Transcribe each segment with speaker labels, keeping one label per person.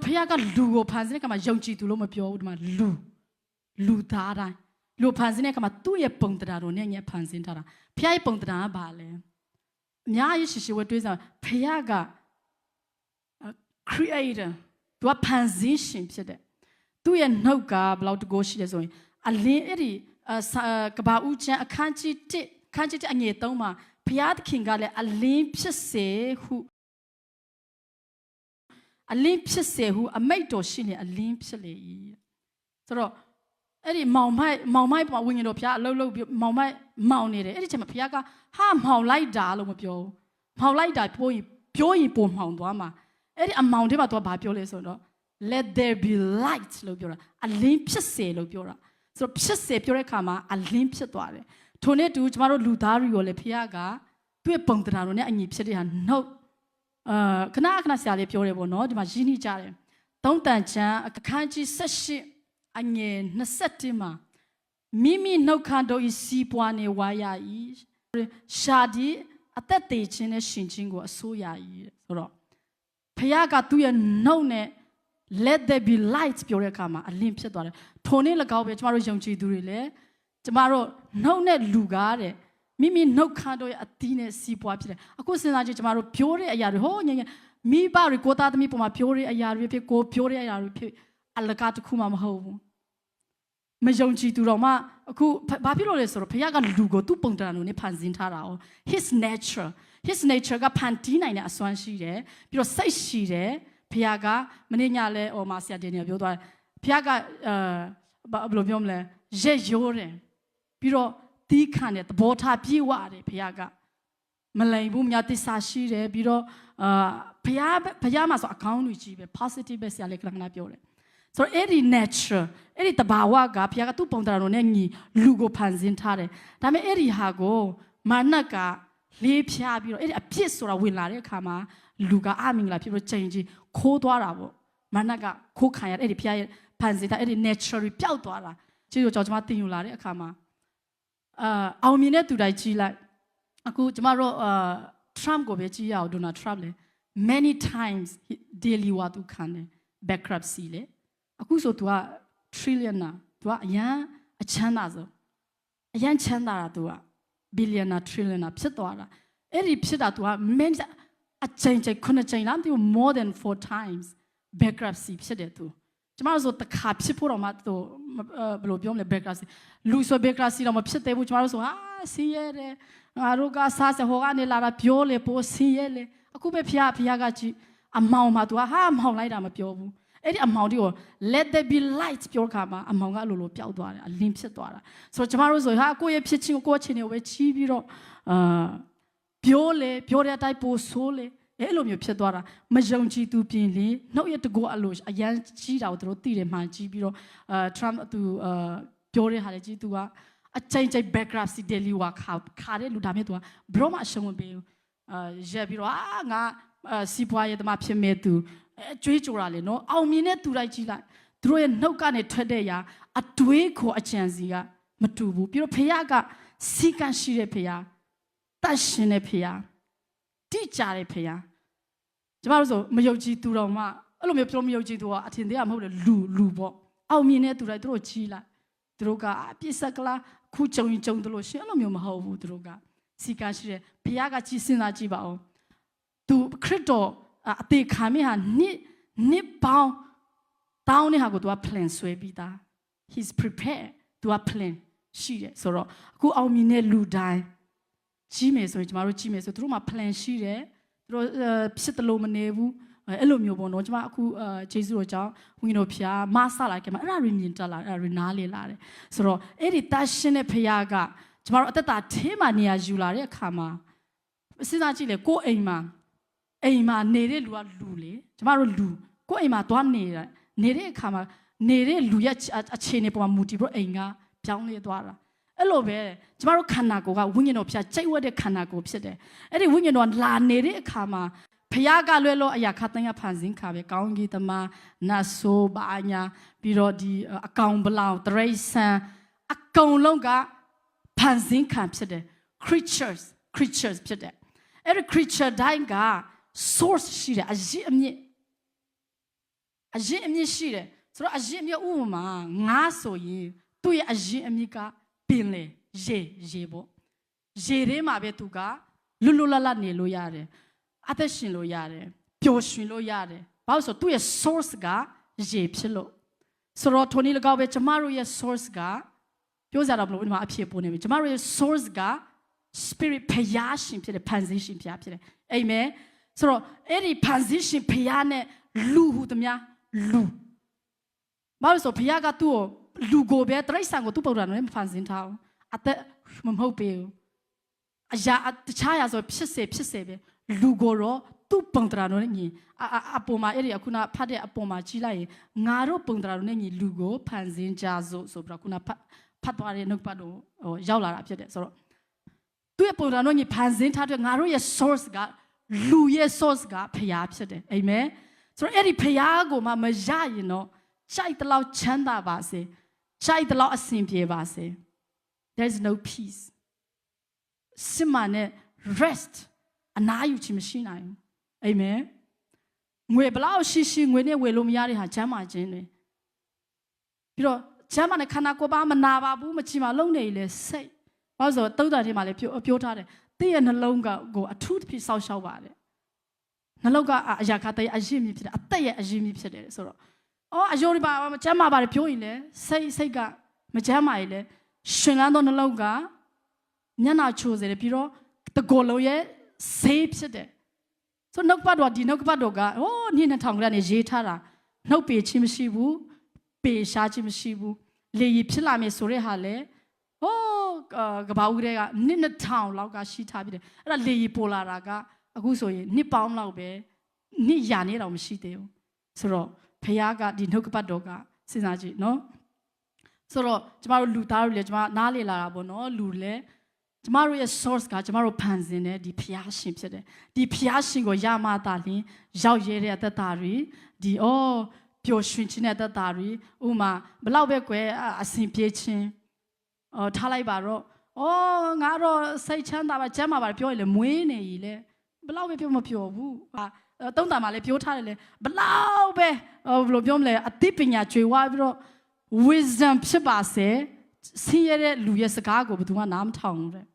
Speaker 1: ဖခင်ကလူကိုဖန်ဆင်းတဲ့အခါမှာယုံကြည်သူလို့မပြောဘူးဒီမှာလူသားတိုင်းလူဖန်ဆင်းတဲ့အခါမှာသူ့ရဲ့ပုံတရားတော်နဲ့ညဖန်ဆင်းထားတာဖခင်ရဲ့ပုံတရားကဘာလဲအများကြီးရှိဝဲတွေးစားဖခင်က creator သူကဖန်ဆင်းရှင်ဖြစ်တယ်သူ့ရဲ့နှုတ်ကဘယ်လောက်တကိုးရှိလဲဆိုရင်အလင်းအဲ့ဒီကဘာဦးချမ်းအခန်းကြီး1အငယ်3မှာဖခင်သခင်ကလည်းအလင်းဖြစ်စေဟုအလင်းဖြစ်စေဟုအမိတ်တော်ရှိနေအလင်းဖြစ်လေ၏ဆိုတော့အဲ့ဒီမောင်မိုက်ပေါ်ဝိညာဉ်တော်ဖခင်အလုံးလုံးမောင်မိုက်မောင်နေတယ်အဲ့ဒီချိန်မှာဖခင်ကဟာမောင်လိုက်တာလို့မပြောဘူးမောင်လိုက်တာပြောရင်ပုံမောင်သွားမှာအဲ့ဒီအမောင်ထဲမှာသူကဘာပြောလဲဆိုတော့ let there be light လို့ပြောတာအလင်းဖြစ်စေလို့ပြောတာဆိုတော့ဖြစ်စေပြောတဲ့အခါမှာအလင်းဖြစ်သွားတယ်ထို့နဲ့တူကျမတို့လူသားတွေကိုလည်းဖခင်ကသူ့ရဲ့ပုံတရားတော်နဲ့အညီဖြစ်တဲ့ဟာနှုတ်ခဏဆရာလေးပြောတယ်ပေါ့နော်ဒီမှာရင်းနှီးကြတယ်သုံးတန်ချမ်းအခန်းကြီး18အငယ်21မှာမိမိနှုတ်ခမ်းတို့ဤစီးပွားနေဝါရ၏ရှာဒီအသက်သေးခြင်းနဲ့ရှင်ခြင်းကိုအစိုးရ၏ဆိုတော့ဖခင်ကသူ့ရဲ့နှုတ်နဲ့ let there be light ပြောတဲ့အခါမှာအလင်းဖြစ်သွားတယ်ထိုနည်း၎င်းပဲကျမတို့ယုံကြည်သူတွေလည်းကျမတို့နှုတ်နဲ့လူကားတဲ့မိမိနှုတ်ခမ်းတို့ရဲ့အသီးနဲ့စီးပွားဖြစ်တယ်အခုစဉ်းစားကြည့်ကျမတို့ပြောတဲ့အရာတွေဟိုညမိဘတွေကိုသားသမီးပေါ်မှာပြောတဲ့အရာတွေဖြစ်ကိုပြောတဲ့အရာတွေဖြစ်အလကားတစ်ခုမှမဟုတ်ဘူးမယုံကြည်သူတော်မှအခုဘာဖြစ်လို့လဲဆိုတော့ဘုရားကလူကိုသူ့ပုံတံတော်နဲ့ဖန်ဆင်းထားတာ哦 his nature ကဖန်တီးနိုင်တဲ့အစွမ်းရှိတယ်ပြီးတော့စိတ်ရှိတယ်ဘုရားကမနေ့ညလဲဟိုမှာဆရာတင်နေပြောသွားတယ်ဘုရားကဘယ်လိုပြောမလဲရက်ရိုးတယ်ပြီးတော့တီးခံတဲ့သဘောထားပြေဝတယ်ဘုရားကမလိမ်ဘူးများသစ္စာရှိတယ်ပြီးတော့ဘုရားမှာဆိုအကောင်းတွေကြီးပဲ positive ပဲဆရာလေးကလည်းပြောတယ်ဆိုတော့အဲ့ဒီ nature အဲ့ဒီတဘာဝကဘုရားကသူ့ပုံတရားတော်နဲ့ညီလူကိုဖန်ဆင်းထားတယ်ဒါပေမဲ့အဲ့ဒီဟာကိုမာနကလေးဖြားပြီးတော့အဲ့ဒီအပြစ်ဆိုတာဝင်လာတဲ့အခါမှာလူကအမင်္ဂလာဖြစ်ပြီးချိန်ကြီးခိုးသွားတာပေါ့မာနကခိုးခံရအဲ့ဒီဘုရားရဲ့ဖန်ဆင်းထားအဲ့ဒီ nature ပျောက်သွားတာကျေးဇူးတော်ကျွန်မတင်ယူလာတဲ့အခါမှာအောင်မြင်တဲ့သူတိုင်းကြီးလိုက်အခုကျမတို့Trump ကိုပဲကြည့်ရအောင် Donald Trump လေ many times daily ဝါသူခံတယ် bankruptcy လေအခုဆိုသူက trillionaire သူကအရန်အချမ်းသာဆုံးအရန်ချမ်းသာတာသူက billionaire trillionaire ဖြစ်သွားတာအဲ့ဒီဖြစ်တာသူက အချိန်9ချိန်လားမသိဘူး more than 4 times bankruptcy ဖြစ်တယ်သူကျမတို့ဆိုတခါဖြစ်ဖို့တော့မှသူဘယ်လိုပြောမလဲ bankruptcy လူဆို bankruptcy တော့မဖြစ်သေးဘူးကျမတို့ဆိုဟာဆင်းရဲတယ်ငါတို့ကစားစဟောကနေလာတာပြောလေပိုဆင်းရဲလေအခုပဲဖျားကကြည့်အမောင်မှာသူကဟာအမောင်လိုက်တာမပြောဘူးအဲ့ဒီအမောင်တွေကို let there be light ပြောခါမှာအမောင်ကလိုပျောက်သွားတယ်အလင်းဖြစ်သွားတာဆိုတော့ကျမတို့ဆိုဟာကိုယ့်ရဲ့ဖြစ်ချင်းကိုယ့်ချင်းတွေကိုပဲချီးပြီးတော့ပြောတဲ့အတိုင်းပိုဆိုးလေအဲ့လိုမျိုးဖြစ်သွားတာမယုံကြည်သူပြင်လေနှုတ်ရတကောအလိုအရန်ကြီးတာကိုသူတို့သိတယ်မှန်ကြီးပြီးတော့Trump သူပြောတဲ့ဟာလေကြီးသူကအချိန်bankruptcy daily ဝါခါတဲ့လူဒါမဲ့သူကဘရောမအရှုံးဝင်ပေးရက်ပြီးတော့ငါစီးပွားရေးသမားဖြစ်မဲ့သူကြွေးကြော်တာလေနော်အောင်မြင်တဲ့သူတိုင်းကြီးလိုက်သူတို့ရဲ့နှုတ်ကနေထွက်တဲ့ရာအတွေးခေါ်အကြံစီကမတူဘူးပြီးတော့ဖခင်ကစီကံရှိတဲ့ဖခင်တတ်ရှင်တဲ့ဖခင်တိကျတဲ့ဖခင်ကျမတို့ဆိုမယုံကြည်သူတော်မှအဲ့လိုမျိုးပြောမယုံကြည်သူကအထင်သေးရမဟုတ်လေလူပေါ့အောင်မြင်တဲ့သူတိုင်းသူတို့ကြီးလိုက်သူတို့ကအပြစ်စက်ကလားခုကြုံတယ်လို့ရှင်အဲ့လိုမျိုးမဟုတ်ဘူးသူတို့ကစီကံရှိတယ်ဘုရားကကြီးစဉ်းစားကြည့်ပါဦးသူခရစ်တော်အသေးခံမိဟာနှစ်ပေါင်းတောင်းတဲ့ဟာကိုသူက plan ဆွဲပြီးသား he's prepared သူက plan ရှိတယ်ဆိုတော့အခုအောင်မြင်တဲ့လူတိုင်းကြီးမယ်ဆိုရင်ကျမတို့ကြီးမယ်ဆိုသူတို့မှာ plan ရှိတယ်သူတို့ဖြစ်တယ်လို့မနေဘူးအဲ့လိုမျိုးပေါ့နော်ကျမအခုဂျေဇုတော်ကြောင့်ဝိညာဉ်တော်ဖျားမဆလာခဲ့မှာအဲ့ဒါရင်းမြင်တက်လာအဲ့ဒါရနားလေလာတယ်ဆိုတော့အဲ့ဒီတတ်ရှင်တဲ့ဖျားကကျမတို့အသက်တာထဲမှာနေရာယူလာတဲ့အခါမှာစဉ်းစားကြည့်လေကိုယ်အိမ်မှာနေတဲ့လူကလူလေကျမတို့လူကိုယ်အိမ်မှာသွားနေတဲ့အခါမှာနေတဲ့လူရဲ့အခြေအနေပေါ်မှာမူတည်ပြီးအိမ်ကပြောင်းလဲသွားတာအဲ့လိုပဲကျမတို့ခန္ဓာကိုယ်ကဝိညာဉ်တော်ဖျားကြိတ်ဝတ်တဲ့ခန္ဓာကိုယ်ဖြစ်တယ်အဲ့ဒီဝိညာဉ်တော်လာနေတဲ့အခါမှာဖခင်ကလွဲလို့အရာခတ်တန်းရဖန်ဆင်းခါပဲကောင်းကြီးသမားနတ်ဆိုးဘာညာပြီးတော့ဒီအကောင်ဘလောင်တရိษံအကုန်လုံးကဖန်ဆင်းခံဖြစ်တယ် creatures ဖြစ်တယ်အဲ့ဒီ creature တိုင်းက source ရှိတယ်အရင်းအမြစ် အရင်အမြင့်ရှိတယ်ဆိုတော့အရင်အမြင့်ဥပမာငါဆိုရင်သူ့ရဲ့အရင်အမြင့်ကပင်လေရေပေါ့ရေထဲမှာပဲသူကလွတ်လွတ်လပ်လပ်နေလို့ရတယ်အသက်ရှင်လို့ရတယ်ပျော်ရွှင်လို့ရတယ်ဘာလို့ဆိုသူ့ရဲ့ source ကရေဖြစ်လို့ဆိုတော့ထိုနည်း၎င်းပဲကျမတို့ရဲ့ source ကပြောကြတော့ဘလို့ဒီမှာအဖြစ်ပေါ်နေပြီကျမတို့ရဲ့ source က spirit ဖျားရှင်ဖြစ်တယ်ဖန်ဆင်းရှင်ဖျားဖြစ်တယ်အာမင်ဆိုတော့အဲ့ဒီဖန်ဆင်းရှင်ဖျားနဲ့လူဟူသမျှလူဘာလို့ဆိုဖျားကသူ့ကိုလူကိုပဲတရိษံကိုသူ့ပုံစံနဲ့မဖန်ဆင်းထားဘူးအသက်မဟုတ်ပေဘူးအရာတခြားရာဆိုဖြစ်စေပဲလူကိုတော့သူ့ပုံစံနဲ့ညီအပေါ်မှာအဲ့ဒီအခုနဖတ်တဲ့အပေါ်မှာကြီးလိုက်ရင်ငါတို့ပုံစံနဲ့ညီလူကိုဖန်ဆင်းကြစို့ဆိုပြီးတော့ခုနဖတ်သွားတဲ့နှုတ်ပတ်တော့ရောက်လာတာဖြစ်တယ်ဆိုတော့သူ့ရဲ့ပုံစံနဲ့ညီဖန်ဆင်းထားတဲ့ငါတို့ရဲ့ source ကလူရဲ့ source ကဖျားဖြစ်တယ်အာမင်ဆိုတော့အဲ့ဒီဖျားကိုမှမရရင်တော့ကြိုက်တဲ့လောက်ချမ်းသာပါစေကြိုက်တဲ့လောက်အဆင်ပြေပါစေ there's no peace စမနဲ့ rest အနားယူခြင်းမရှိနိုင်ဘူးအာမင်ငွေဘလောက်ရှိငွေနဲ့ဝယ်လို့မရတဲ့ဟာချမ်းသာခြင်းတွေပြီးတော့ချမ်းသာတဲ့ခန္ဓာကိုယ်ပါမနာပါဘူးမချီမလုံးနေလေစိတ်ဘာလို့ဆိုတော့သုဒ္ဓထဲမှာလည်းပြောထားတယ်တည့်ရဲ့နှလုံးကိုအထူးတစ်ဖြစ်စောက်ရှောက်ပါတယ်နှလုံးကအရာခတဲ့အရင်မြဖြစ်တယ်အသက်ရဲ့အရင်မြဖြစ်တယ်ဆိုတော့အယိုးတွေပါမချမ်းသာပါတယ်ပြောရင်လေစိတ်ကမချမ်းသာရင်လေရှင်လန်းသောနှလုံးကမျက်နှာချိုးစေတယ်ပြီးတော့တကောလုံးရဲ့ဆေးဖြစ်တယ်ဆိုနှုတ်ပတ်တော်ဒီနှုတ်ပတ်တော်ကနေ့2000ကနေရေးထားတာနှုတ်ပေခြင်းမရှိဘူးပေရှားခြင်းမရှိဘူးလေရဖြစ်လာမယ်ဆိုတဲ့ဟာလေကဘာဦးတွေကနေ့2000လောက်ကရှိထားပြီးတယ်အဲ့ဒါလေရပေါ်လာတာကအခုဆိုရင်နှစ်ပေါင်းလောက်ပဲနှစ်ရာနေတော့မရှိသေးဘူးဆိုတော့ဖခင်ကဒီနှုတ်ပတ်တော်ကစဉ်းစားကြည့်နော်ဆိုတော့ကျမတို့လူသားတွေလည်းကျမနားလေလာတာပေါ့နော်လူလည်းကျမတို့ရဲ့ source ကကျမတို့ဖန်ဆင်းတဲ့ဒီဖျားရှင်ဖြစ်တယ်ဒီဖျားရှင်ကိုရမှသာလျှင်ရောက်ရဲတဲ့အသက်တာတွေဒီပျော်ရွှင်ခြင်းတဲ့အသက်တာတွေဥမာဘလောက်ပဲကွယ်အစဉ်ပြေးခြင်းထားလိုက်ပါတော့ငါတော့စိတ်ချမ်းသာပါကျမ်းမာပါပြောရင်လေမွေးနေကြီးလေဘလောက်ပဲပြောမပြောဘူးတုံးတာမှလည်းပြောထားတယ်လေဘလောက်ပဲဘယ်လိုပြောမလဲအသိပညာကျွေဝါပြီးတော့ wisdom ဖြစ်ပါစေဆင်းရဲတဲ့လူရဲ့စကားကိုဘယ်သူမှနားမထောင်ဘူးတဲ့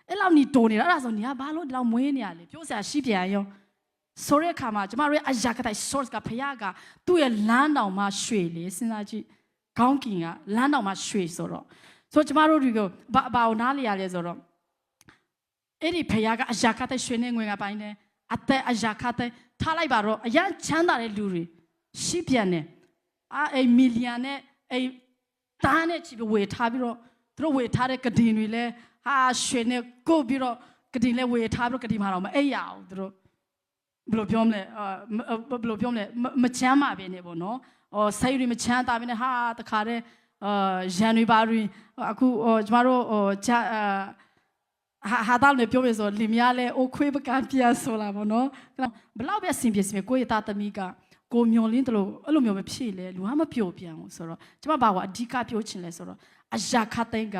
Speaker 1: အဲ့လောက်နေတိုးနေတာအဲ့ဒါဆိုနေကဘာလို့ဒီလောက်မွေးနေရလဲပြောစရာရှိပြန်ရောဆိုတဲ့အခါမှာကျမတို့ရဲ့အရာကတိုင် source ကဖခင်ကသူ့ရဲ့လမ်းတော်မှာရွှေလေစဉ်းစားကြည့်ခေါင်းကင်ကလမ်းတော်မှာရွှေဆိုတော့ကျမတို့တွေကဘာကိုနားလေရလဲဆိုတော့အဲ့ဒီဖခင်ကအရာကတိုင်ရွှေနေငွေကပိုင်းတယ်အသက်အရာကတိုင်ထားလိုက်ပါတော့အရန်ချမ်းသာတဲ့လူတွေရှိပြန်တယ်အဲ့မီလီယံနဲ့အဲ့တားနဲ့ချီဝေထားပြီးတော့သူတို့ဝေထားတဲ့ကဒင်တွေလဲရွှေနဲ့ကိုပြီးတော့ကဒင်လဲဝေထားပြီးတော့ကဒင်မှာတော့မအိပ်ရအောင်သူတို့ဘယ်လိုပြောမလဲမချမ်းပါပဲနေပေါ့နော်စိတ်တွေမချမ်းသာပဲနေတခါတည်းရန်တွေပါတွေအခုကျမတို့ဟာတာလည်းပြောမယ်ဆိုလင်မယားလဲအိုခွေးပကံပြန်ဆိုလာပေါ့နော်ဘလောက်ပဲအဆင်ပြေစမယ်ကိုယ့်ရဲ့သားသမီးကကိုမျောလင်းတယ်လို့အဲ့လိုမျိုးပဲဖြစ်လေလူကမပြောပြန်ဘူးဆိုတော့ကျမဘာကအဓိကပြောချင်လဲဆိုတော့အရာခတ်တဲ့က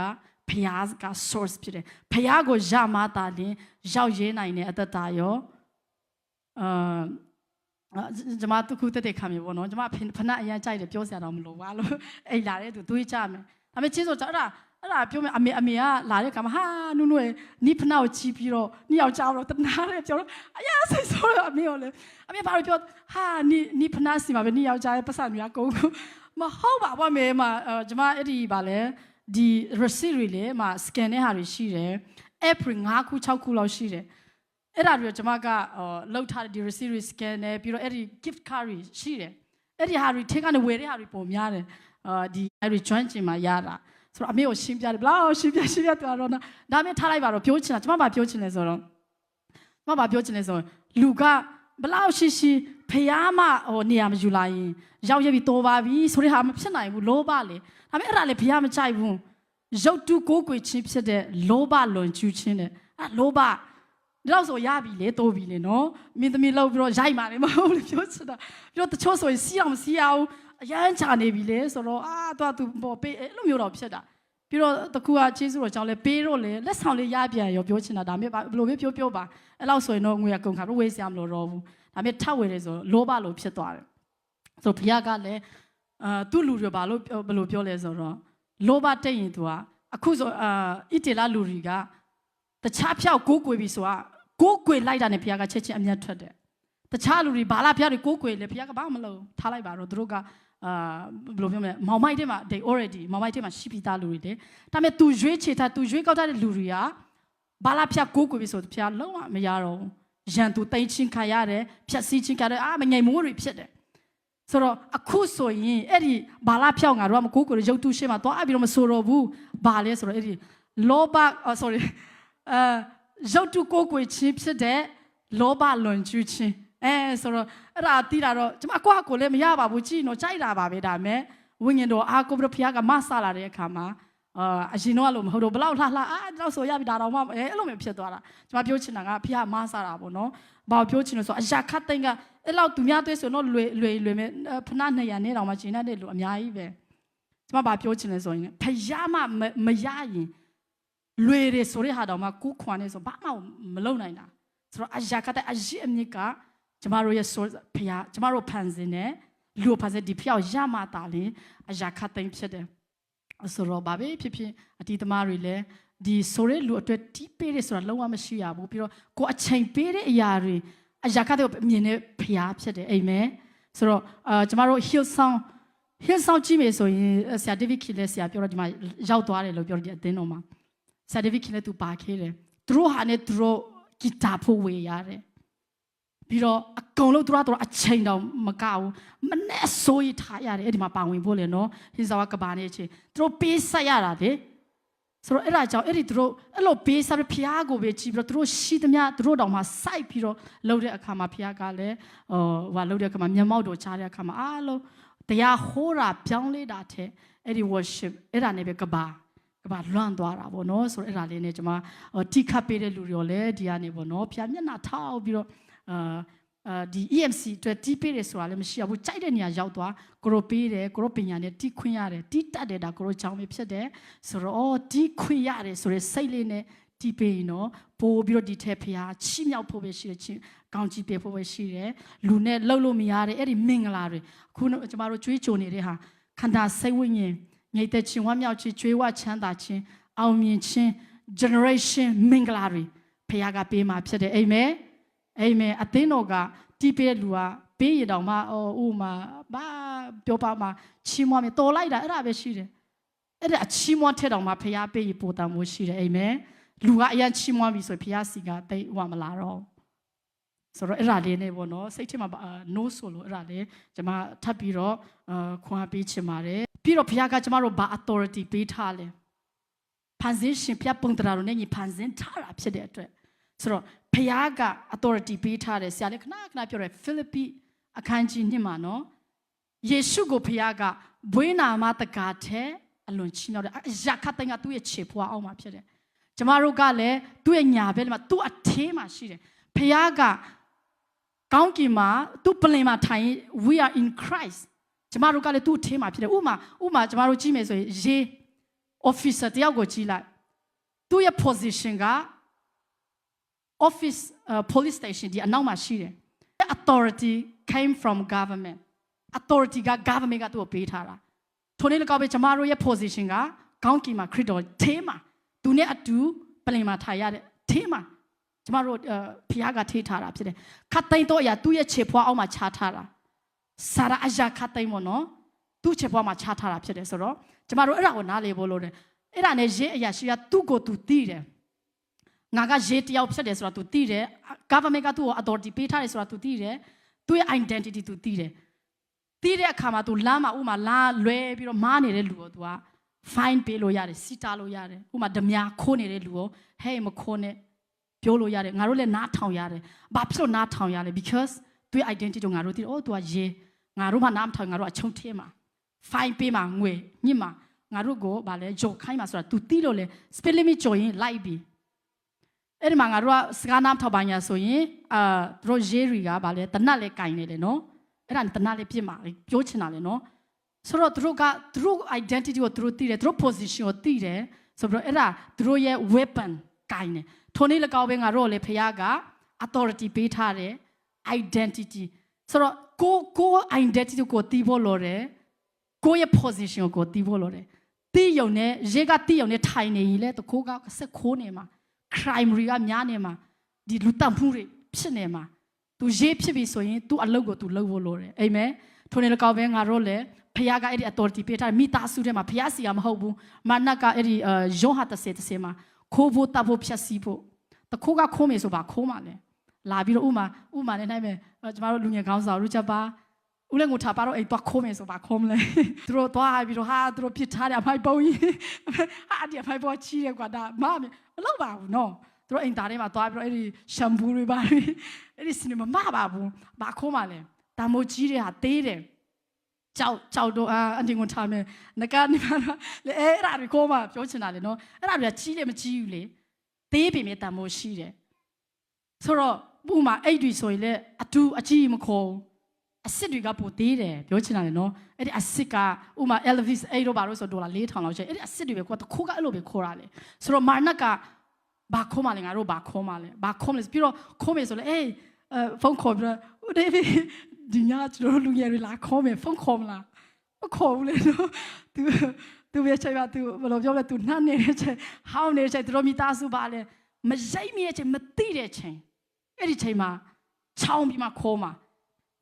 Speaker 1: ဖျားက source ဖြစ်တယ်ဖျားကိုရမှသာလင်းရောက်ရဲနိုင်တဲ့အတ္တတာရောကျမတခုတက်ခံမြေပေါ့နော်ကျမဖဏအရန်ကြိုက်တယ်ပြောစရာတော့မလိုပါလို့အိမ်လာတဲ့သူတွေးကြမယ်ဒါပေမဲ့ချင်းဆိုအဲ့ဒါပြောမယ်အမေကလာတဲ့ခါမှာနုနုရဲ့နိဖဏကိုချီးပြီးတော့နှစ်ယောက်ကြားတော့တနာတယ်ပြောတော့အရန်စိတ်ဆိုးတော့အမေကလည်းအမေဘာလို့ပြောနိဖဏစီမှာပဲနှစ်ယောက်ကြားရဲ့ပတ်စံများကုန်မဟုတ်ပါဘူးအမေကျမအဲ့ဒီပါလဲဒီ receipt တွေလေscan တဲ့ဟာတွေရှိတယ် April 5ခု6ခုလောက်ရှိတယ်အဲ့ဒါတွေကျမကလောက်ထားတဲ့ဒီ receipt တွေ scan တယ်ပြီးတော့အဲ့ဒီ gift card တွေရှိတယ်အဲ့ဒီဟာတွေထင်းကနေဝယ်တဲ့ဟာတွေပုံများတယ်ဒီအဲ့ဒီ joint ကျင်မှာရတာဆိုတော့အမေကိုရှင်းပြတယ်ဘလောက်ရှင်းပြသွားတော့ဒါမဲ့ထားလိုက်ပါတော့ပြောချင်တာကျမဘာပြောချင်လဲဆိုတော့လူကဘလောက်ရှိဖျားမနေရာမယူလာရင်ရောက်ရပြီတော်ပါပြီဆိုတဲ့ဟာမဖြစ်နိုင်ဘူးလောဘလေဒါပေမဲ့အဲ့ဒါလေဖျားမကြိုက်ဘူးရုပ်တုကိုးကွယ်ခြင်းဖြစ်တဲ့လောဘလွန်ကျူးခြင်းတဲ့အဲ့လောဘဒီတော့ဆိုရပြီလေတိုးပြီလေနော်မင်းသမီးလောက်ပြီးတော့ရိုက်ပါလေမဟုတ်ဘူးပြောချင်တာပြီးတော့တချို့ဆိုရင်စီးအောင်မစီးအောင်အရန်ချနေပြီလေဆိုတော့သူပေးအဲ့လိုမျိုးတော့ဖြစ်တာပြီးတော့တကူကကျေးဇူးတော်ကြောင့်လဲပေးတော့လေလက်ဆောင်လေးရပြန်ရောပြောချင်တာဒါပေမဲ့ဘယ်လိုပဲပြောပါအဲ့လောက်ဆိုရင်တော့ငွေကကုန်ခါတော့ဝေးစရာမလိုတော့ဘူးဒါပေမဲ့ထပ်ဝေတယ်ဆိုလောဘလို့ဖြစ်သွားတယ် ဆိုဖခင်ကလည်းသူ့လူတွေဘာလို့ဘယ်လိုပြောလဲဆိုတော့လောဘတက်ရင်သူကအခုဆိုဣတေလလူတွေကတခြားဖြောက်ကိုးကွယ်ပြီးဆိုတာကိုးကွယ်လိုက်တာနဲ့ဖခင်ကချက်ချင်းအမျက်ထွက်တယ်တခြားလူတွေဘာလာဖခင်တွေကိုးကွယ်လဲဖခင်ကဘာမှမလုပ်ထားလိုက်ပါတော့သူတို့ကဘယ်လိုပြောမလဲမောင်မိုက်တဲ့မှာ they already မောင်မိုက်တဲ့မှာရှိပြီးသားလူတွေလေဒါပေမဲ့သူရွေးချယ်ထားသူရွေးကောက်ထားတဲ့လူတွေကဘာလာဖခင်ကိုးကွယ်ပြီးဆိုဖခင်လုံးဝမရတော့ရန်သူတိတ်ချင်းခံရတယ်ဖြက်စီးချင်းခံရတယ်မငြိမ်မိုးတွေဖြစ်တယ်ဆိုတော့အခုဆိုရင်အဲ့ဒီဘာလာဖျောက်ငါတို့ကမကိုးကိုယ်ရုပ်တုရှင်းမှာသွားအပြီးတော့မဆိုတော့ဘူးဘာလဲဆိုတော့အဲ့ဒီလောဘsorry ရုပ်တုကိုးကိုယ်ချင်းဖြစ်တဲ့လောဘလွန်ကျူးခြင်းဆိုတော့အဲ့ဒါတီးတာတော့ကျွန်မကိုလည်းမရပါဘူးကြည့်နော်ကြိုက်တာပါပဲဒါပေမဲ့ဝိညာဉ်တော်အာကိုဘုရားကမဆလာတဲ့အခါမှာအရင်တော့လို့မဟုတ်တော့ဘလောက်လှတော့ဆိုရပြီဒါတော့မှအဲ့လိုမျိုးဖြစ်သွားတာကျွန်မပြောချင်တာကဖះမဆတာပေါ့နော်ဘာပြောချင်လို့ဆိုအရာခတ်သိန်းကအဲ့လောက်သူများသွေးဆိုတော့လွယ်မဲ့ဖနာ200နဲ့တောင်မှရှင်တဲ့လူအများကြီးပဲကျွန်မဘာပြောချင်လဲဆိုရင်ဖះမရရင်လွယ်တယ်ဆိုတဲ့ဟာတောင်မှကိုခွန်နေဆိုဘာမှမလုပ်နိုင်တာဆိုတော့အရာခတ်တဲ့အရှိအမြစ်ကကျွန်မတို့ရဲ့ဆိုဖះကျွန်မတို့ဖန်ဆင်းတယ်လူဖန်ဆင်းဒီဖះရမှတာလေအရာခတ်သိန်းဖြစ်တယ်ဆိုတော့ဘာပဲဖြစ်ဖြစ်အတီးသမားတွေလည်းဒီဆိုရဲလူအတွက်တီးပေးတယ်ဆိုတာလုံးဝမရှိရဘူးပြီးတော့ကိုအချိန်ပေးတဲ့အရာတွေအရာကတည်းကအမြင်နဲ့ဖျားဖြစ်တယ်အာမင်ဆိုတော့ကျမတို့ hill sound ကြည့်မယ်ဆိုရင်ဆရာဒေးဗစ်ခီလည်းဆရာပြောတော့ဒီမှာရောက်သွားတယ်လို့ပြောတယ်အသင်းတော်မှာဆရာဒေးဗစ်ခီလည်းသူပါခဲ့တယ်သူတို့ဟာနဲ့သူတို့ဂီတာဖို့ဝေရတယ်ပြီးတော့အကုန်လုံးသူတို့အချိန်တောင်မကဘူးမနဲ့ဆိုရထားရတယ်အဲ့ဒီမှာပါဝင်ဖို့လေနော်ဟင်းစာဝကဘာနေချင်းသူတို့ပေးဆက်ရတာလေဆိုတော့အဲ့ဒါကြောင့်အဲ့ဒီသူတို့အဲ့လိုပေးဆက်ပြီးဖျားကိုပဲကြည့်ပြီးတော့သူတို့ရှိသမျှသူတို့တောင်မှစိုက်ပြီးတော့လှုပ်တဲ့အခါမှာဖျားကလည်းဟိုလှုပ်တဲ့အခါမှာမျက်မှောက်တော်ချတဲ့အခါမှာအားလုံးတရားဟောတာပြောင်းလဲတာတဲ့အဲ့ဒီ worship အဲ့ဒါနဲ့ပဲကဘာလွန့်သွားတာပေါ့နော်ဆိုတော့အဲ့ဒါလေးနဲ့ကျွန်မတိခတ်ပေးတဲ့လူတွေရောလဲဒီကနေပေါ့နော်ဖျားမျက်နှာထောက်ပြီးတော့ဒီ EMC အတွက်တီးပေးတယ်ဆိုတာလည်းမရှိဘူးကြိုက်တဲ့နေရာရောက်သွားကိုရိုပေးတယ်ကိုရိုပညာနဲ့တီးခွင့်ရတယ်တီးတတ်တယ်ဒါကိုရိုကြောင်းပဲဖြစ်တယ်ဆိုတော့တီးခွင့်ရတယ်ဆိုတဲ့စိတ်လေးနဲ့တီးပေးရင်တော့ပို့ပြီးတော့ဒီထက်ဖျားချီးမြှောက်ဖို့ပဲရှိတယ်ချင်းကောင်းချီးပေးဖို့ပဲရှိတယ်လူနဲ့လှုပ်လို့မရတဲ့အဲ့ဒီမင်္ဂလာတွေအခုကျမတို့ကြွေးကြိုနေတဲ့ဟာခန္ဓာစိတ်ဝိညာဉ်ငြိမ်သက်ခြင်းဝမ်းမြောက်ခြင်းကြွေးဝချမ်းသာခြင်းအောင်မြင်ခြင်း generation မင်္ဂလာတွေဖျားကပေးမှာဖြစ်တယ်အာမင်အာမင်အသင်းတော်ကတီးပေးတဲ့လူကပေးရတောင်မှဥမာဘာပြောပါမှာချီးမွမ်းမယ်တော်လိုက်တာအဲ့ဒါပဲရှိတယ်အဲ့ဒါအချီးမွမ်းထက်တောင်မှဖျားပေးရပို့တမ်းမှုရှိတယ်အာမင်လူကအရင်ချီးမွမ်းပြီဆိုဖျားစီကတိတ်ဝမလာတော့ဆိုတော့အဲ့ဒါလေးနဲ့ပေါ့နော်စိတ်ထဲမှာ no ဆိုလို့အဲ့ဒါလေးကျွန်မထပ်ပြီးတော့ခွန်အားပေးချင်ပါတယ်ပြီးတော့ဖျားကကျွန်မတို့ဘာ authority ပေးထားလဲဖန်ဆင်းရှင်ဖျားပုံတရာတို့နဲ့ညီဖန်ဆင်းထားတာဖြစ်တဲ့အတွက်ဆိုတော့ဖျားက authority ပေးထားတယ်ဆရာလည်းခဏပြောတယ်ဖိလိပ္ပိအခန်းကြီး1မှာနော်ယေရှုကိုဖျားကဘွေးနာမတကာထဲအလွန်ချီးမြှောက်တယ်အရာခတ်တိုင်းကသူ့ရဲ့ခြေဖွားအောင်မှာဖြစ်တယ်ကျမတို့ကလည်းသူ့ရဲ့ညာဘက်မှာသူ့အထေးမှာရှိတယ်ဖျားကကောင်းကင်မှာသူ့ပလင်မှာထိုင် we are in Christ ကျမတို့ကလည်းသူ့အထေးမှာဖြစ်တယ်ဥမာကျမတို့ကြည့်မယ်ဆိုရင်ရေ officer တယောက်ကိုကြည့်လိုက်သူ့ရဲ့ position ကoffice police station ဒီအနောက်မှာရှိတယ် authority came from government authority က government ကသူ့ကိုပေးထားတာထိုနည်းလည်းကောင်းပဲကျမတို့ရဲ့ position ကကောင်းကင်မှာခရစ်တော်ထဲမှာသူနဲ့အတူပလင်မှာထိုင်ရတဲ့ထဲမှာကျမတို့ဖျားကထေးထားတာဖြစ်တယ်ခတ်သိမ်းတော့အရာသူ့ရဲ့ခြေဖွားအောက်မှာချထားတာစာရအရာခတ်သိမ်းမို့နော်သူ့ခြေဖွားမှာချထားတာဖြစ်တယ်ဆိုတော့ကျမတို့အဲ့ဒါကိုနားလေဖို့လို့တယ်အဲ့ဒါနဲ့ရေးအရာရှိကသူ့ကိုသူသိတယ်ငါကရေးတယောက်ဖြစ်တယ်ဆိုတာ तू သိတယ် government ကသူ့ကို authority ပေးထားတယ်ဆိုတာ तू သိတယ်သူ့ရဲ့ identity तू သိတယ်သိတဲ့အခါမှာ तू လမ်းမှာဥမာလာလွဲပြီးတော့မားနေတဲ့လူကို तू က fine ပေးလို့ရတယ်စီတာလို့ရတယ်ဥမာဓမြခိုးနေတဲ့လူကို hey မခိုးနဲ့ပြောလို့ရတယ်ငါတို့လည်းနားထောင်ရတယ်ဘာဖြစ်လို့နားထောင်ရလဲ because သူ့ရဲ့ identity ကိုငါတို့သိတယ် तू ကရေးငါတို့မှနားမထောင်ငါတို့အချုံထဲမှာ fine ပေးမှာငွေညစ်မှာငါတို့ကိုဗာလဲဂျိုခိုင်းမှာဆိုတာ तू သိလို့လေ speed limit ကြော်ရင်လိုက်ပြီအဲ့ဒီမှာငါတို့ကစကားနားထောက်ပါညာဆိုရင်သူတို့ရေးရီကဗာလဲတနတ်လဲကင်နေတယ်နော်အဲ့ဒါတနတ်လဲပြစ်မှာပြောချင်တာလေနော်ဆိုတော့သူတို့ identity ကိုသူတို့သိတယ်သူတို့ position ကိုသိတယ်ဆိုတော့အဲ့ဒါသူတို့ရဲ့ weapon ကင်နေထိုနည်း၎င်းပဲငါတို့လည်းဖခင်က authority ပေးထားတယ် identity ဆိုတော့ကို identity ကိုတီးဖို့လိုတယ်ကိုရဲ့ position ကိုတီးဖို့လိုတယ်တီးယုံနဲ့ရေကတီးယုံနဲ့ထိုင်နေရင်လေတခိုးကဆက်ခိုးနေမှာ crime တွေကများနေမှာဒီလူတံမှုတွေဖြစ်နေမှာသူရေးဖြစ်ပြီဆိုရင် तू အလုပ်ကို तू လုပ်ဖို့လိုတယ်အာမင်ထိုနေလကောက်ပဲငါတို့လည်းဖခင်ကအဲ့ဒီ authority ပေးထားမိသားစုထဲမှာဖခင်စီကမဟုတ်ဘူးမာနကအဲ့ဒီယောဟ30မှာခိုးဖို့တပ်ဖို့ဖြတ်စည်းဖို့တခိုးကခိုးမယ်ဆိုပါခိုးမှာလေလာပြီးတော့ဥမာနဲ့နိုင်မယ်ကျမတို့လူငယ်ကောင်းဆောင်ရူချက်ပါဦးလည်းငိုထားပါတော့အဲ့တော့ခိုးမယ်ဆိုပါခိုးမလဲသူတို့သွားပြီးတော့ဟာသူတို့ပြစ်ထားတယ်အမိုက်ပုံကြီးဟာဒီအမိုက်ပေါ်ချီးတယ်ကွာဒါမလုပ်ပါဘူးနော်သူတို့အိမ်သားထဲမှာသွားပြီးတော့အဲ့ဒီရှမ်ပူတွေပါအဲ့ဒီစနေမပါဘူးဘာခိုးမှလဲတာမိုးကြီးတွေဟာသေးတယ်ကြောက်တော့အန်တင်ကိုထားမယ်ငကနေပါတော့လေအဲ့ဒါတွေကိုမှပြောချင်တာလေနော်အဲ့ဒါတွေကကြီးတယ်မကြီးဘူးလေသေးပေမဲ့တာမိုးရှိတယ်ဆိုတော့ဥမာအိတ်တွေဆိုရင်လည်းအကြီးမခေါ်အစစ်တွေကပိုသေးတယ်ပြောချင်တာလေနော်အဲ့ဒီအစစ်ကဥမာ Elvis အဲ့တော့ဘာလို့ဆိုဒေါ်လာ4000လောက်ရှိအဲ့ဒီအစစ်တွေပဲကိုကခိုးကအဲ့လိုပဲခေါ်တာလေဆိုတော့မာနကဘာခေါ်မှလဲငါတို့ဘာခေါ်မှလဲပြီးတော့ခေါ်မယ်ဆိုလဲအေးဖုန်းခေါ်ပြီးတော့ဦးဒေးဗစ်ဒီညကျွန်တော်လူငယ်တွေလာခေါ်မယ်ဖုန်းခေါ်မလားမခေါ်ဘူးလေနော် သူပဲချိန်ပါ तू ဘယ်လိုပြောလဲ तू နှမ်းနေတဲ့ချိန်ဟောင်းနေတဲ့ချိန်တို့မိသားစုပါလဲမရိပ်မိတဲ့ချိန်မသိတဲ့ချိန်အဲ့ဒီချိန်မှာချောင်းပြီးမှခိုးမှာ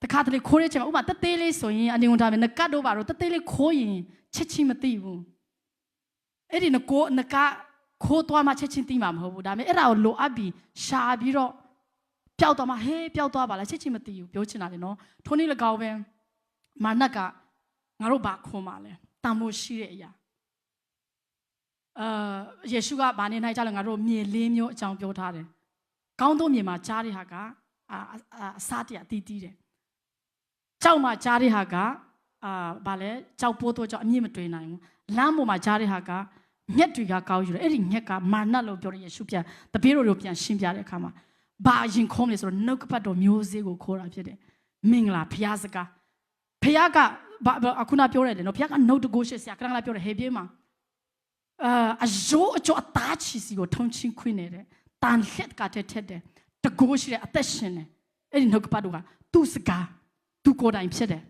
Speaker 1: တခါတလေခိုးတဲ့ချိန်မှာဥပမာတသေးလေးဆိုရင်အနေဝင်ထားမယ်ငကတ်တို့ပါတော့တသေးလေးခိုးရင်ချက်ချင်းမသိဘူးအဲ့ဒီငကခိုးသွားမှချက်ချင်းသိမှာမဟုတ်ဘူးဒါပေမဲ့အဲ့ဒါကိုလိုအပ်ပြီးရှာပြီးတော့ပျောက်သွားမှဟေးပျောက်သွားပါလားချက်ချင်းမသိဘူးပြောချင်တာလေနော်ထိုနည်း၎င်းပဲမာနကငါတို့ဘာခိုးမှလဲတန်ဖိုးရှိတဲ့အရာယေရှုကဘာနေနိုင်ကြလဲငါတို့မြေလေးမျိုးအကြောင်းပြောထားတယ်ကောင်းသောမြေမှာကြားတဲ့ဟာကအစားတရအတီးတီးတယ်ကြောက်မှာကြားတဲ့ဟာကဘာလဲကြောက်ပိုးတော့ကြောက်အမြင့်မတွေ့နိုင်ဘူးလမ်းပေါ်မှာကြားတဲ့ဟာကညက်တွေကကောင်းယူတယ်အဲ့ဒီညက်ကမာနလို့ပြောတဲ့ယေရှုပြန်တပည့်တော်တို့ပြန်ရှင်းပြတဲ့အခါမှာဘာရင်ခုံးလဲဆိုတော့နှုတ်ကပတ်တော်မျိုးစေ့ကိုခေါ်တာဖြစ်တယ်မင်္ဂလာဖျားစကားဖျားကအခုနပြောရတယ်နော်ဖျားကနှုတ်တကိုးရှိဆရာခဏခဏပြောတယ်ဟေးပြေးမှာအယိုးအကျော်အသားချီစီကိုထုံချင်းခွင်းနေတယ်တန်လက်ကထက်တယ်တကိုးရှိတဲ့အသက်ရှင်တယ်အဲ့ဒီနှုတ်ကပတ်တော်ကသူ့စကားသူကိုယ်တိုင်ဖြစ်တယ်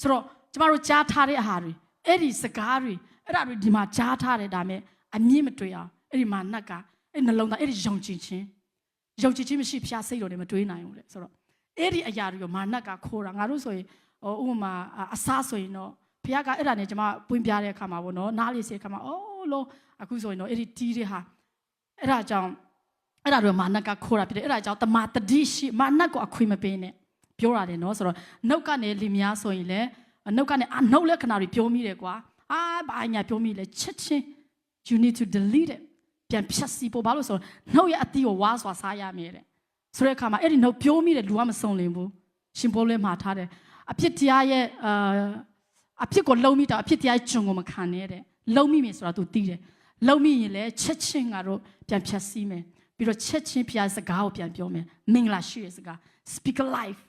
Speaker 1: ဆိုတော့ကျမတို့ကြားထားတဲ့အာဟာတွေအဲ့ဒီစကားတွေအဲ့ဒါတွေဒီမှာကြားထားတယ်ဒါမဲ့အမြင့်မတွေ့အောင်အဲ့ဒီမှာနက်ကအဲ့နှလုံးသားအဲ့ဒီယုံကြည်ခြင်းမရှိဖျားစိတ်တော်တွေမတွေးနိုင်ဘူးလေဆိုတော့အဲ့ဒီအရာတွေကိုမာနကခိုးတာငါတို့ဆိုရင်ဥပမာအစားဆိုရင်တော့ဘုရားကအဲ့ဒါနဲ့ကျွန်မပွင့်ပြတဲ့အခါမှာပေါ့နော်နားလေးစေအခါမှာလို့အခုဆိုရင်တော့အဲ့ဒီတီးတဲ့ဟာအဲ့ဒါကြောင့်အဲ့ဒါတွေမာနကခိုးတာဖြစ်တယ်အဲ့ဒါကြောင့်တမာတတိရှိမာနကိုအခွင့်မပေးနဲ့ပြောရတယ်နော်ဆိုတော့နှုတ်ကနေလင်များဆိုရင်လည်းနှုတ်ကနေနှုတ်လက္ခဏာတွေပြောမိတယ်ကွာဘာညာပြောမိလဲချက်ချင်း you need to delete it ပြန်ဖြတ်စီပို့ဘာလို့ဆိုနှုတ်ရဲ့အတီးကိုဝါစွာစားရမယ်တဲ့ဆိုတဲ့အခါမှာအဲ့ဒီနှုတ်ပြောမိတယ်လူကမစုံလင်ဘူးရှင်ပေါလဲမှာထားတယ်အဖြစ်တရားရဲ့အဖြစ်ကိုလုံမိတာအဖြစ်တရားဂျုံကိုမခံနဲ့တဲ့လုံမိမယ်ဆိုတာ तू သိတယ်လုံမိရင်လည်းချက်ချင်းကတော့ပြန်ဖြတ်စီမယ်ပြီးတော့ချက်ချင်းဖျားစကားကိုပြန်ပြောမယ်မင်္ဂလာရှိတဲ့စကား speak life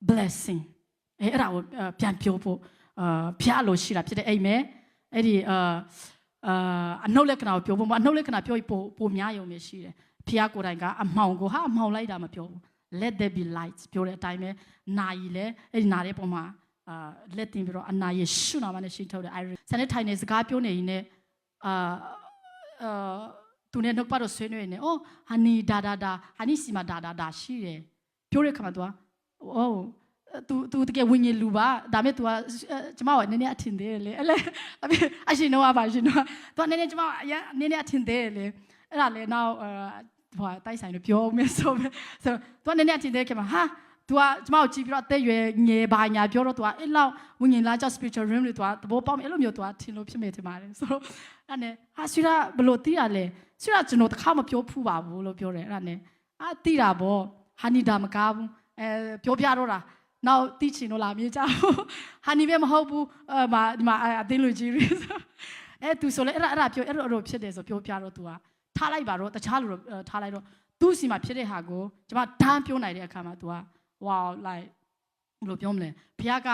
Speaker 1: blessing အဲ့ဒါကိုပြန်ပြောဖို့ဖျားလို့ရှိတာဖြစ်တယ်အိမ်မယ်အဲ့ဒီအနှုတ်လက္ခဏာကိုပြောဖို့အနှုတ်လက္ခဏာပြောပြီးပိုများရုံပဲရှိတယ်ဖျားကိုယ်တိုင်ကအမှောင်ကိုအမှောင်လိုက်တာမပြောဘူး let there be light ပြောတဲ့အတိုင်းပဲနာရီလဲအဲ့ဒီနာတဲ့ပုံမှာလက်တင်ပြီးတော့အနာယေရှုနာမနဲ့ရှိထုတ်တယ်ဆန်နဲ့ထိုင်နေစကားပြောနေရင်လည်းသူနဲ့နှုတ်ပတ်တော့ဆွေးနွေးနေဟာနီဒါဟာနီစီမာဒါရှိတယ်ပြောတဲ့ခါမှာ तू တကယ်ဝิญဉ်လူပါဒါမဲ့ तू ကကျမကနည်းနည်းအထင်သေးတယ်လေအဲ့လေအရှင်တော့ပါရှင်တော့ तू နည်းနည်းကျမနည်းနည်းအထင်သေးတယ်လေအဲ့ဒါလေနောက်ဟိုတိုက်ဆိုင်လို့ပြောမယ်ဆိုတော့ तू နည်းနည်းအထင်သေးခင်မှာဟာ तू ကကျမကိုကြည့်ပြီးတော့အသက်ရွယ်ငယ်ပါညာပြောတော့ तू ကအဲ့လောက်ဝิญဉ်လာကြောက် spiritual realm တွေ तू ကသဘောပေါက်မယ်အဲ့လိုမျိုး तू ကထင်လို့ဖြစ်မယ်ထင်ပါတယ်ဆိုတော့အဲ့နဲ့ဟာဆွေရဘလို့သိတာလဲဆွေရကျွန်တော်တစ်ခါမပြောဖူးပါဘူးလို့ပြောတယ်အဲ့ဒါနဲ့သိတာပေါ့ဟာနီဒါမကားဘူးပြောပြတော့တာနောက်တိချင်တော့လာမြေးကြဟာနီပဲမဟုတ်ဘူးဒီမှာအသိလူကြီးတွေသူဆိုလဲအဲ့ဒါပြောအဲ့လိုဖြစ်တယ်ဆိုပြောပြတော့ तू ကထားလိုက်ပါတော့တခြားလူတော့ထားလိုက်တော့သူ့စီမှာဖြစ်တဲ့ဟာကိုကျွန်မတန်းပြောနိုင်တဲ့အခါမှာ तू က wow like ဘယ်လိုပြောမလဲဘုရားက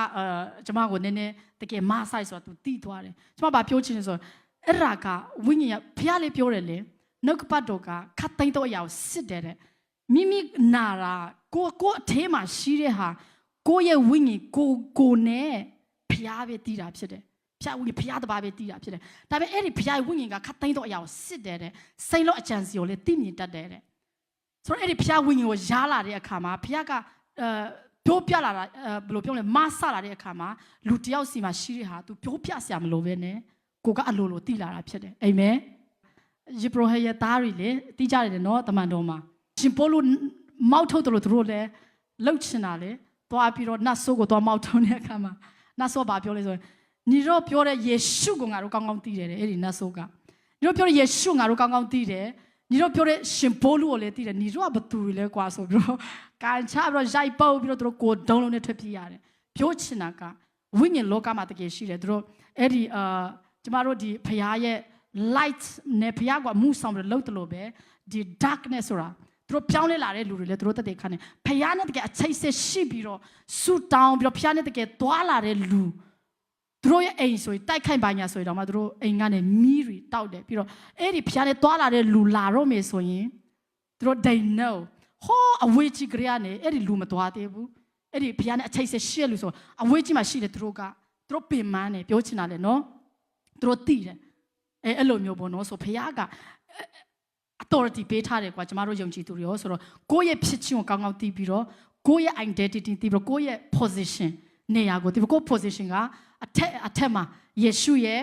Speaker 1: ကျွန်မကိုနည်းနည်းတကယ်မဆိုင်ဆိုတော့ तू တိသွားတယ်ကျွန်မဘာပြောချင်လဲဆိုတော့အဲ့ဒါကဝိညာဉ်ဘုရားလေးပြောတယ်လေနှုတ်ကပတ်တော်ကခတ်သိမ်းတော့အရာကိုစစ်တယ်တဲ့မိမိနာတာကိုအထဲမှာရှိတဲ့ဟာ ကိုယ့်ရဲ့ဝိညာဉ်ကိုနဲ့ဖျားပဲတည်တာဖြစ်တယ်ဖျားဝိညာဉ်ဖျားတပါးပဲတည်တာဖြစ်တယ်ဒါပေမဲ့အဲ့ဒီဖျားရဲ့ဝိညာဉ်ကခတ်သိမ်းတော့အရာကိုစစ်တယ်တဲ့စိတ်လောအကြံစီကိုလည်းသိမြင်တတ်တယ်တဲ့ဆိုတော့အဲ့ဒီဖျားဝိညာဉ်ကိုရားလာတဲ့အခါမှာဖျားကပြောပြလာတာဘယ်လိုပြောလဲမဆလာတဲ့အခါမှာလူတယောက်စီမှာရှိတဲ့ဟာ तू ပြောပြစရာမလိုပဲနဲ့ကိုကအလိုလိုသိလာတာဖြစ်တယ်အာမင်ယေဘရဟရဲ့သားတွေလေသိကြတယ်နော်တမန်တော်မှာရှင်ပေါလုမောက်ထုတ်တယ်လို့သူတို့လည်းလှုပ်ချင်တာလေသွားပြီးတော့နတ်ဆိုးကိုသွားမောက်ထုံးတဲ့အခါမှာနတ်ဆိုးဘာပြောလဲဆိုရင်ညီတို့ပြောတဲ့ယေရှုကိုငါတို့ကောင်းကောင်းသိတယ်အဲ့ဒီနတ်ဆိုးကညီတို့ပြောတဲ့ယေရှုငါတို့ကောင်းကောင်းသိတယ်ညီတို့ပြောတဲ့ရှင်ပေါလုကိုလည်းသိတယ်ညီတို့ကဘသူတွေလဲကွာဆိုပြီးတော့ကန်ချပြီးတော့ရိုက်ပုတ်ပြီးတော့သူတို့ကိုဒုံလုံးနဲ့ထွက်ပြေးရတယ်ပြောချင်တာကဝိညာဉ်လောကမှာတကယ်ရှိတယ်သူတို့အဲ့ဒီကျမတို့ဒီဖခင်ရဲ့ light နဲ့ဖခင်ကမူဆောင်ပြီးလှုပ်တယ်လို့ပဲဒီ darkness ဆိုတာသူတို့ပြောင်းလဲလာတဲ့လူတွေလည်းသူတို့တက်တဲ့ခါနဲ့ဖခင်နဲ့တကယ်အချိတ်ဆက်ရှိပြီးတော့ဆူတောင်းပြီးတော့ဖခင်နဲ့တကယ်သွားလာတဲ့လူသူတို့ရဲ့အိမ်ဆိုရင်တိုက်ခိုက်ပါညာဆိုရင်တော့မှသူတို့အိမ်ကနေမီးတွေတောက်တယ်ပြီးတော့အဲ့ဒီဖခင်နဲ့သွားလာတဲ့လူလာတော့မယ်ဆိုရင်သူတို့ they know ဟောအဝေးကြီးကြရနဲ့အဲ့ဒီလူမသွားသေးဘူးအဲ့ဒီဖခင်နဲ့အချိတ်ဆက်ရှိရလူဆိုအဝေးကြီးမှာရှိတယ်သူတို့ပင်မန်းတယ်ပြောချင်တာလေနော်သူတို့သိတယ်အဲ့လိုမျိုးပေါ့နော်ဆိုဖခင်ကauthority ပေးထားတယ်ကွာကျမတို့ယုံကြည်သူတွေရောဆိုတော့ကိုယ့်ရဲ့ဖြစ်ချင်းကိုကောင်းကောင်းသိပြီးတော့ကိုယ့်ရဲ့ identity သိပြီးတော့ကိုယ့်ရဲ့ position နေရာကိုသိပြီးကိုယ့် position ကအထက်မှာယေရှုရဲ့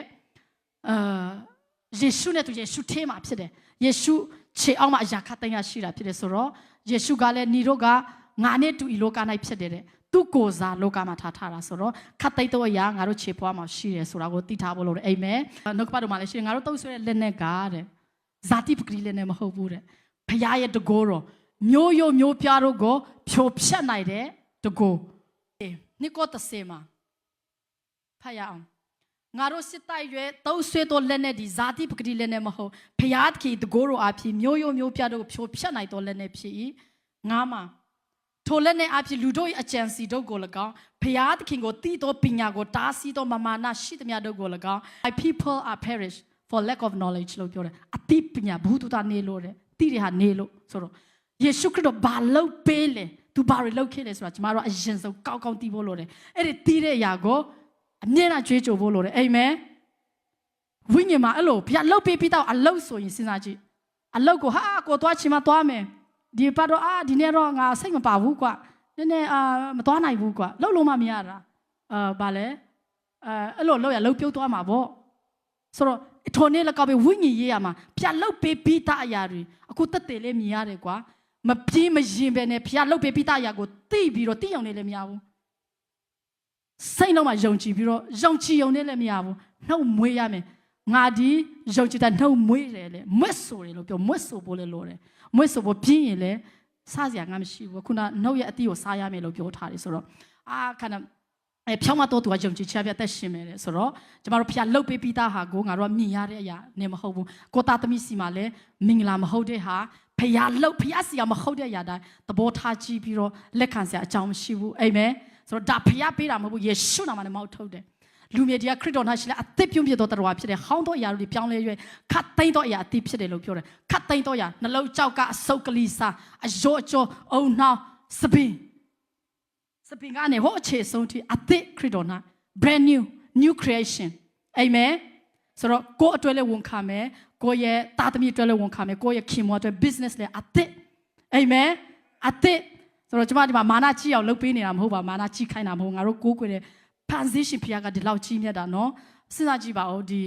Speaker 1: ယေရှုနဲ့သူယေရှုထဲမှာဖြစ်တယ်ယေရှုခြေအောက်မှာအရာခတ်သိမ်းရရှိတာဖြစ်တယ်ဆိုတော့ယေရှုကလည်းညီတို့ကငါနဲ့တူဤလောက၌ဖြစ်တယ်တဲ့သူကိုယ်စားလောကမှာထားတာဆိုတော့ခတ်သိမ်းတော့အရာငါတို့ခြေဖွားမှာရှိတယ်ဆိုတာကိုသိထားဖို့လို့အာမင်နှုတ်ကပတ်တော်မှာလည်းရှိတယ်ငါတို့တုံးဆွဲတဲ့လက်နဲ့ကတဲ့ဇာတိပဂရီလည်းနဲ့မဟုတ်ဘူးတဲ့ဖခင်ရဲ့တကိုးတော်မျိုးရိုးမျိုးပြားတို့ကိုဖြိုဖျက်နိုင်တဲ့တကိုးနိကောသစေမှာဖယားအောင်ငါတို့စစ်တိုက်ရွယ်တုံးဆွဲတော်လက်နဲ့ဒီဇာတိပဂရီလည်းနဲ့မဟုတ်ဖခင်ခင်တကိုးတော်အဖြစ်မျိုးရိုးမျိုးပြားတို့ကိုဖြိုဖျက်နိုင်တော်လက်နဲ့ဖြစ်၏ငါမှာထိုလက်နဲ့အဖြစ်လူတို့၏အကြံစီတို့ကို၎င်းဖခင်သခင်ကိုတည်သောပညာကိုတားဆီးသောမာနရှိသမျှတို့ကို၎င်း my people are perished for lack of knowledge လို့ပြောတယ်အတိပညာဘူးသူတာနေလို့တဲ့တိတွေဟာနေလို့ဆိုတော့ယေရှုခရစ်တော်ဘာလုပ်ပေးလဲသူဘာတွေလုပ်ခဲ့လဲဆိုတာကျမတို့အရင်ဆုံးကောင်းကောင်းသိဖို့လိုတယ်အဲ့ဒီသိတဲ့အရာကိုအမြဲတမ်းကြွေးကြော်ဖို့လိုတယ်အာမင်ဝိညာဉ်မှာအဲ့လိုဘုရားလုပ်ပေးပြီးတော့အလုပ်ဆိုရင်စဉ်းစားကြည့်အလုပ်ကိုဟာကိုသွားချင်မှသွားမယ်ဒီပတ်တော့ဒီနေ့တော့ငါစိတ်မပါဘူးကွာနည်းနည်းမသွားနိုင်ဘူးကွာလှုပ်လို့မှမရတာဘာလဲအဲ့လိုလှုပ်ရလှုပ်ပြုတ်သွားမှာပေါ့ဆိုတော့ထိုနေ့လည်းကောက်ပြီးဝိညာဉ်ရေးရမှာဖျားလှုပ်ပေးပြီးသားအရာတွေအခုတက်တယ်လည်းမြင်ရတယ်ကွာမပြေးမရင်ပဲနဲ့ဖျားလှုပ်ပေးပြီးသားအရာကိုသိပြီးတော့သိအောင်လည်းမရဘူးစိတ်လုံးမှာယုံကြည်ပြီးတော့ယုံကြည်ုံနဲ့လည်းမရဘူးနှုတ်မွေးရမယ်ငါဒီယုံကြည်တဲ့နှုတ်မွေးတယ်လေမွတ်ဆိုတယ်လို့ပြောမွတ်ဆိုဖို့လည်းလိုတယ်မွတ်ဆိုဖို့ပြင်းရင်လည်းစားစရာငါမရှိဘူးခုနနှုတ်ရဲ့အတိကိုစားရမယ်လို့ပြောထားတယ်ဆိုတော့ခဏဖြောင်းမတော့သူကယုံကြည်ချက်ပြတ်သက်ရှင်မယ်လေဆိုတော့ကျမတို့ဖျားလှုပ်ပေးပြီးသားဟာကိုငါတို့ကမြင်ရတဲ့အရာနဲ့မဟုတ်ဘူးကိုသားသမီးစီမှာလည်းမင်္ဂလာမဟုတ်တဲ့ဟာဖျားလှုပ်ဖျားစီကမဟုတ်တဲ့အရာတိုင်းသဘောထားကြည့်ပြီးတော့လက်ခံစရာအကြောင်းမရှိဘူးအာမင်ဆိုတော့ဒါဖျားပေးတာမဟုတ်ဘူးယေရှုနာမနဲ့မောက်ထုတ်တယ်လူမျိုးတွေကခရစ်တော်၌ရှိလဲအသက်ပြုံးပြတော့တော်ဖြစ်တယ်ဟောင်းတော့အရာတွေပြောင်းလဲရွယ်ခတ်သိမ်းတော့အရာအတိဖြစ်တယ်လို့ပြောတယ်ခတ်သိမ်းတော့အရာနှလုံးကြောက်ကအဆုတ်ကလေးစားအယောအကျော်အုံနှောင်းစပင်ကနေဟောအခြေဆုံးထိအသစ်ခရစ်တော်၌ brand new creation amen ဆိုတော့ကိုယ်အတွက်လည်းဝန်ခံမယ်ကိုယ့်ရဲ့သားသမီးအတွက်လည်းဝန်ခံမယ်ကိုယ့်ရဲ့ခင်မွားအတွက် business လည်းအသစ် amen အသစ်ဆိုတော့ကျွန်မဒီမှာမာနကြီးအောင်လုပ်ပေးနေတာမဟုတ်ပါမာနကြီးခိုင်းတာမဟုတ်ငါတို့ကိုးကွယ်တဲ့ transition ဖျားကဒီလောက်ကြီးမြတ်တာနော်စဉ်းစားကြည့်ပါဦးဒီ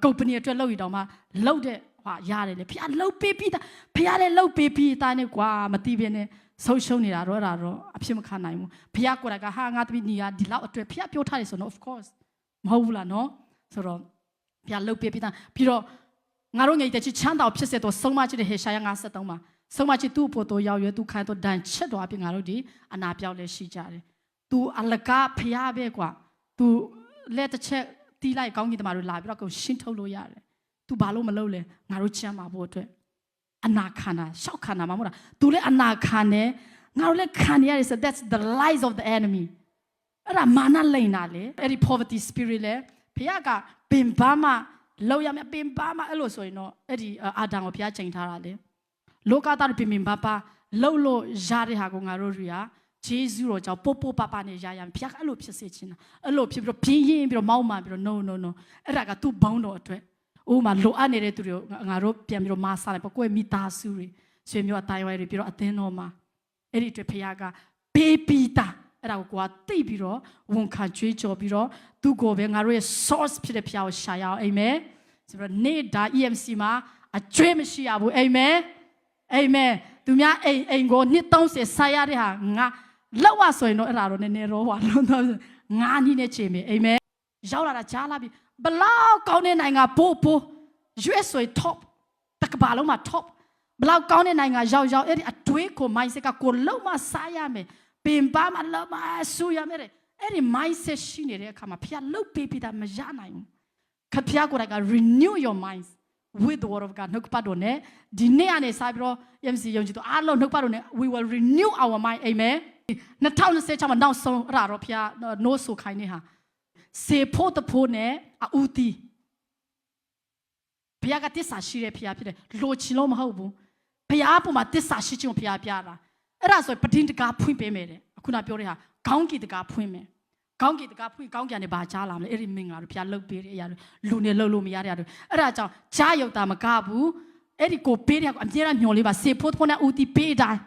Speaker 1: company အတွက်လုပ်ရတော့မှလုပ်တဲ့ဟာရတယ်လေဖျားလုပ်ပေးပြီးသားဖျားလည်းလုပ်ပေးပြီးသားနဲ့ကွာမသိဘဲနဲ့ဆုံးရှုံးနေတာတော့အဲ့ဒါတော့အဖြစ်မခံနိုင်ဘူးဖျားကိုယ်ကဟာငါသမီးညီကဒီလောက်အတွက်ဖျားပြောထားတယ်ဆိုတော့ of course မဟုတ်ဘူးလားနော်ဆိုတော့ဖျားလုပ်ပေးပြီးသားပြီးတော့ငါတို့ငယ်တဲ့ချချမ်းတော်ဖြစ်စေတော့ဆုံးမချစ်တဲ့ဟေရှာယ53မှာဆုံးမချစ်သူ့ဖို့တော့ရောက်ရွယ်သူခိုင်းတော့ဒဏ်ချက်တော်အပြင်ငါတို့ဒီအနာပြောက်လဲရှိကြတယ်သူအလကားဖျားပဲကွာသူလက်တစ်ချက်တီးလိုက်ကောင်းကြီးတမတို့လာပြီးတော့ကိုရှင်းထုတ်လို့ရတယ်သူဘာလို့မလုပ်လဲငါတို့ချမ်းပါဖို့အတွက်အနာခံတာရှောက်ခံတာမဟုတ်လားသူလည်းအနာခံတယ်ငါတို့လည်းခံရရတယ်ဆို that's the lies of the enemy အဲ့ဒါမာနလိန်တာလေအဲ့ဒီ poverty spirit လေဖခင်ကပင်ပန်းမှလောက်ရမယ်ပင်ပန်းမှအဲ့လိုဆိုရင်တော့အဲ့ဒီအာဒံကိုဖခင်ချိန်ထားတာလေလောကသားပင်ပန်းပါလှုပ်လို့ရတဲ့ဟာကိုငါတို့တွေက ဂျေဇုတော်ကြောင့်ပို့ပို့ပပနဲ့ရရမယ်ဖျားအဲ့လိုဖြစ်စေချင်တာအဲ့လိုဖြစ်ပြီးတော့ပြင်းရင်ပြီးတော့မောက်မှပြီးတော့ no အဲ့ဒါကသူ့ဘုံတော်အတွက်ဥမာလိုအပ်နေတဲ့သူတွေငါတို့ပြန်ပြီးတော့မဆာလိုက်ပေါ့ကိုယ့်မိသားစုတွေဆွေမျိုးအတိုင်းဝိုင်းတွေပြီးတော့အသင်းတော်မှာအဲ့ဒီအတွက်ဖျားကပေးပြီးတာအဲ့ဒါကိုသိပြီးတော့ဝန်ခံကြွေးကြော်ပြီးတော့သူ့ကိုပဲငါတို့ရဲ့ source ဖြစ်တဲ့ဖျားကိုရှာရအောင်အာမင်ဆိုတော့နေတာ EMC မှာအကျွေးမရှိရဘူးအာမင်သူများအိမ်ကိုနှစ်30ဆက်ရတဲ့ဟာငါလောက်ဝဆိုရင်တော့အဲ့ဒါတော့နည်းနည်းတော့ဟွာလုံးတော့ငါးနည်းနဲ့ချိန်မယ်အာမင်ရောက်လာတာကြားလာပြီဘလောက်ကောင်းတဲ့နိုင်ငံပို့ US ဆိုရင် top တကဘာလုံးမှာ top ဘလောက်ကောင်းတဲ့နိုင်ငံရောက်အဲ့ဒီအတွေးကို mindset ကကိုလုံးမစားရမယ်ပင်ပမလုံးမဆူရမယ်အဲ့ဒီ mindset ရှိနေတဲ့အခါမှာဖျားလုတ်ပေးပြီးတာမရနိုင်ဘူးခဖျားကိုယ်တိုင်က renew your minds with the word of God နှုတ်ပတ်တော်နဲ့ဒီနေ့ကနေစပြီးတော့ MC ယုံကြည်သူအားလုံးနှုတ်ပတ်တော်နဲ့ we will renew our mind amen 2026မှာနောက်ဆုံးအဲ့ဒါတော့ဖျား no ဆိုခိုင်းနေဟာစေဖို့တဖို့နဲ့အူတီဘုရားကတစ္ဆာရှိတဲ့ဘုရားဖြစ်တယ်လိုချင်လို့မဟုတ်ဘူးဘုရားပေါ်မှာတစ္ဆာရှိခြင်းကိုဘုရားပြတာအဲ့ဒါဆိုပဒင်းတကားဖွင့်ပေးမယ်တဲ့အခုနပြောတဲ့ဟာခေါင်းကီတကားဖွင့်မယ်ခေါင်းကီတကားဖွင့်ခေါင်းကီကနေဘာကြားလာမလဲအဲ့ဒီမင်္ဂလာတို့ဘုရားလှုပ်ပေးတဲ့အရာတွေလူနဲ့လှုပ်လို့မရတဲ့အဲ့ဒါကြောင့်ကြားရုပ်တာမကဘူးအဲ့ဒီကိုပေးတဲ့ကအမြဲတမ်းညှော်လေးပါစေဖို့ဖို့နဲ့ဦးတီပေးတိုင်း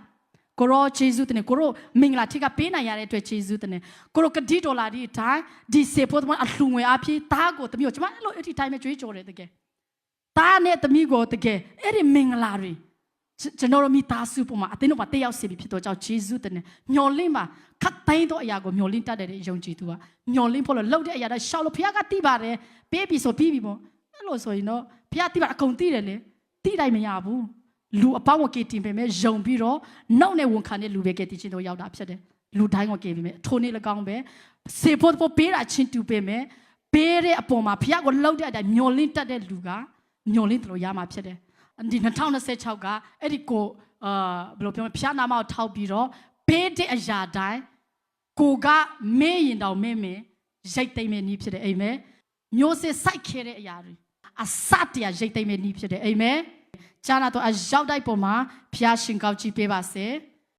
Speaker 1: ကိုရောဂျေဇုတင်ကိုရောမင်္ဂလာထိကပေးနိုင်ရတဲ့အတွက်ဂျေဇုတင်ကိုရောကတိဒေါ်လာဒီတိုင်းဒီစေဖို့ဖို့အလှငွေအဖြစ်တားကိုတမျိုးကျွန်မအဲ့လိုအဲ့ဒီတိုင်းပဲကြွေးကြော်တယ်တကယ်တားနဲ့တမျိုးကိုတကယ်အဲ့ဒီမင်္ဂလာတွေကျွန်တော်တို့မိသားစုပေါ်မှာအသင်းတော်မှာတက်ရောက်စေပြီဖြစ်တော့ကြောင့်ဂျေဇုတင်မျော်လင့်ပါခတ်တိုင်းသောအရာကိုမျော်လင့်တတ်တဲ့ယုံကြည်သူကမျော်လင့်ဖို့လို့လှုပ်တဲ့အရာတွေရှောက်လို့ဘုရားကသိပါတယ်ပေးပြီဆိုပြီးပြီပေါ့အဲ့လိုဆိုရင်တော့ဘုရားသိပါအကုန်သိတယ်လေသိတိုင်းမရဘူးလူအပေါင်းကိုကေတင်ပေမဲ့ယုံပြီးတော့နှုတ်နဲ့ဝန်ခံတဲ့လူပဲကေတင်ချင်းတို့ရောက်တာဖြစ်တယ်လူတိုင်းကိုကေပေမဲ့ထိုနေ့၎င်းပဲစေဖို့ပေးတာချင်းတူပေမဲ့ပေးတဲ့အပေါ်မှာဘုရားကိုလှုပ်တဲ့အတိုင်းမျော်လင့်တတ်တဲ့လူကမျော်လင့်တယ်လို့ရမှာဖြစ်တယ်ဒီ2026ကအဲ့ဒီကိုဘယ်လိုပြောမလဲဖျားနာမကိုထောက်ပြီးတော့ပေးတဲ့အရာတိုင်းကိုကမေးရင်တော့မင်းရိတ်သိမ့်မယ်နည်းဖြစ်တယ်အာမင်မျိုးစေ့စိုက်ခဲ့တဲ့အရာတွေအစတရားရိတ်သိမ့်မယ်နည်းဖြစ်တယ်အာမင်ကျမ်းတော်အရောက်တိုက်ပေါ်မှာဖျားရှင်ကောက်ကြည့်ပေးပါစေ